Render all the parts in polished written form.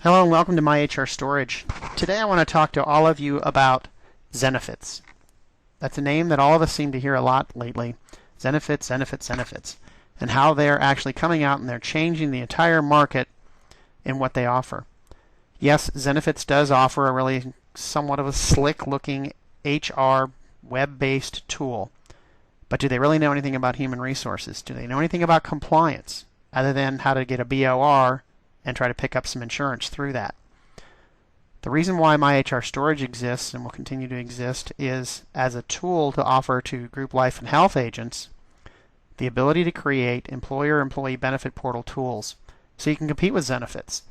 Hello and welcome to My HR Storage. Today I want to talk to all of you about Zenefits. That's a name that all of us seem to hear a lot lately. Zenefits, and how they're actually coming out and they're changing the entire market in what they offer. Yes, Zenefits does offer a really somewhat of a slick looking HR web-based tool. But do they really know anything about human resources? Do they know anything about compliance other than how to get a BOR and try to pick up some insurance through that? The reason why My HR Storage exists and will continue to exist is as a tool to offer to group life and health agents the ability to create employer-employee benefit portal tools so you can compete with Zenefits.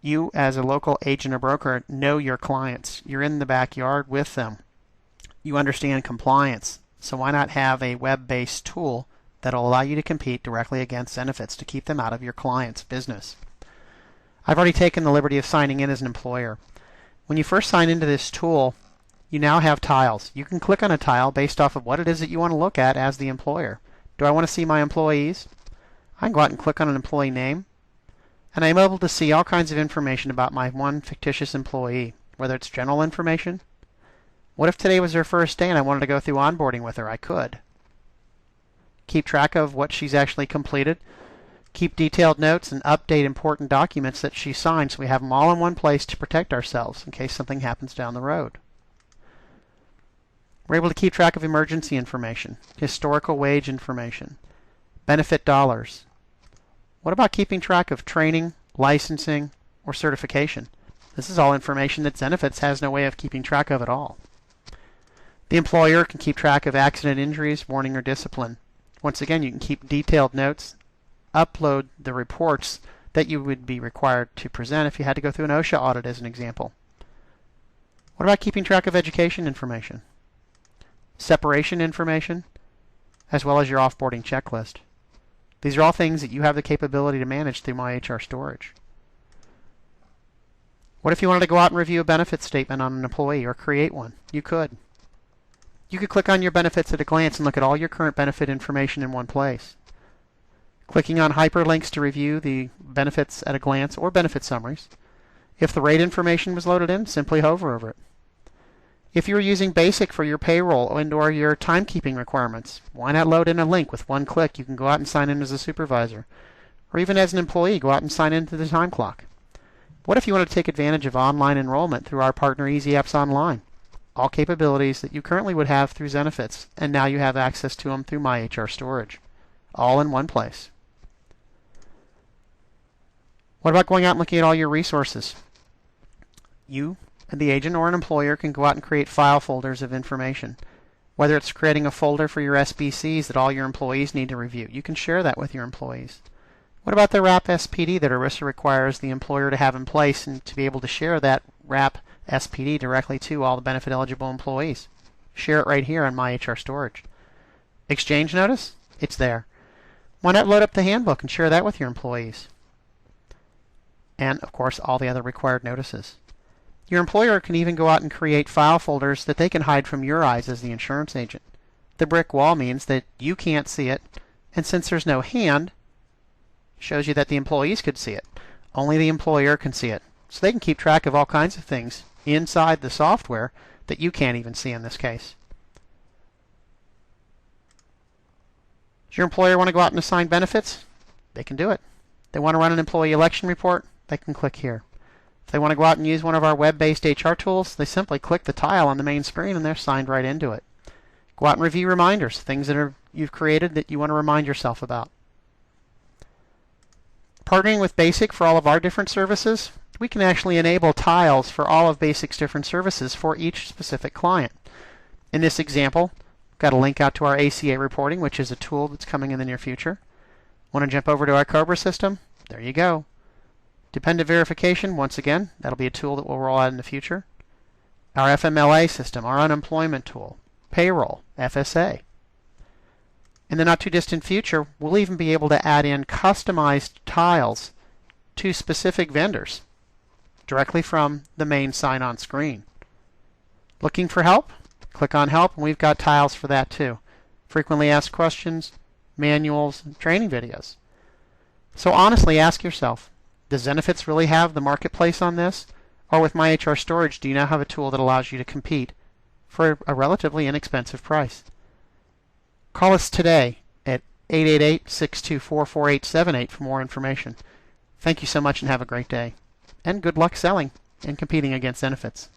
You, as a local agent or broker, know your clients. You're in the backyard with them. You understand compliance. So why not have a web-based tool that will allow you to compete directly against Zenefits to keep them out of your client's business? I've already taken the liberty of signing in as an employer. When you first sign into this tool, you now have tiles. You can click on a tile based off of what it is that you want to look at as the employer. Do I want to see my employees? I can go out and click on an employee name, and I'm able to see all kinds of information about my one fictitious employee, whether it's general information. What if today was her first day and I wanted to go through onboarding with her? I could. Keep track of what she's actually completed, keep detailed notes, and update important documents that she signed so we have them all in one place to protect ourselves in case something happens down the road. We're able to keep track of emergency information, historical wage information, benefit dollars. What about keeping track of training, licensing, or certification? This is all information that Zenefits has no way of keeping track of at all. The employer can keep track of accident injuries, warning, or discipline. Once again, you can keep detailed notes, upload the reports that you would be required to present if you had to go through an OSHA audit as an example. What about keeping track of education information, separation information, as well as your offboarding checklist? These are all things that you have the capability to manage through My HR Storage. What if you wanted to go out and review a benefits statement on an employee or create one? You could. You could click on your benefits at a glance and look at all your current benefit information in one place. Clicking on hyperlinks to review the benefits at a glance or benefit summaries. If the rate information was loaded in, simply hover over it. If you were using BASIC for your payroll and/or your timekeeping requirements, why not load in a link with one click? You can go out and sign in as a supervisor. Or even as an employee, go out and sign into the time clock. What if you want to take advantage of online enrollment through our partner Easy Apps Online? All capabilities that you currently would have through Zenefits, and now you have access to them through My HR Storage. All in one place. What about going out and looking at all your resources? You, the agent or an employer, can go out and create file folders of information. Whether it's creating a folder for your SBCs that all your employees need to review, you can share that with your employees. What about the WRAP SPD that ERISA requires the employer to have in place and to be able to share that WRAP SPD directly to all the benefit eligible employees? Share it right here on My HR Storage. Exchange notice? It's there. Why not load up the handbook and share that with your employees? And, of course, all the other required notices. Your employer can even go out and create file folders that they can hide from your eyes as the insurance agent. The brick wall means that you can't see it, and since there's no hand, shows you that the employees could see it. Only the employer can see it. So they can keep track of all kinds of things inside the software that you can't even see in this case. Does your employer want to go out and assign benefits? They can do it. They want to run an employee election report? They can click here. If they want to go out and use one of our web-based HR tools, they simply click the tile on the main screen and they're signed right into it. Go out and review reminders, things that you've created that you want to remind yourself about. Partnering with BASIC for all of our different services, we can actually enable tiles for all of BASIC's different services for each specific client. In this example, I've got a link out to our ACA reporting, which is a tool that's coming in the near future. Want to jump over to our COBRA system? There you go. Dependent verification, once again, that'll be a tool that we'll roll out in the future. Our FMLA system, our unemployment tool, payroll, FSA. In the not too distant future, we'll even be able to add in customized tiles to specific vendors directly from the main sign-on screen. Looking for help? Click on help and we've got tiles for that too. Frequently asked questions, manuals, and training videos. So honestly ask yourself, Does Zenefits really have the marketplace on this? Or with MyHR Storage, do you now have a tool that allows you to compete for a relatively inexpensive price? Call us today at 888-624-4878 for more information. Thank you so much and have a great day. And good luck selling and competing against Zenefits.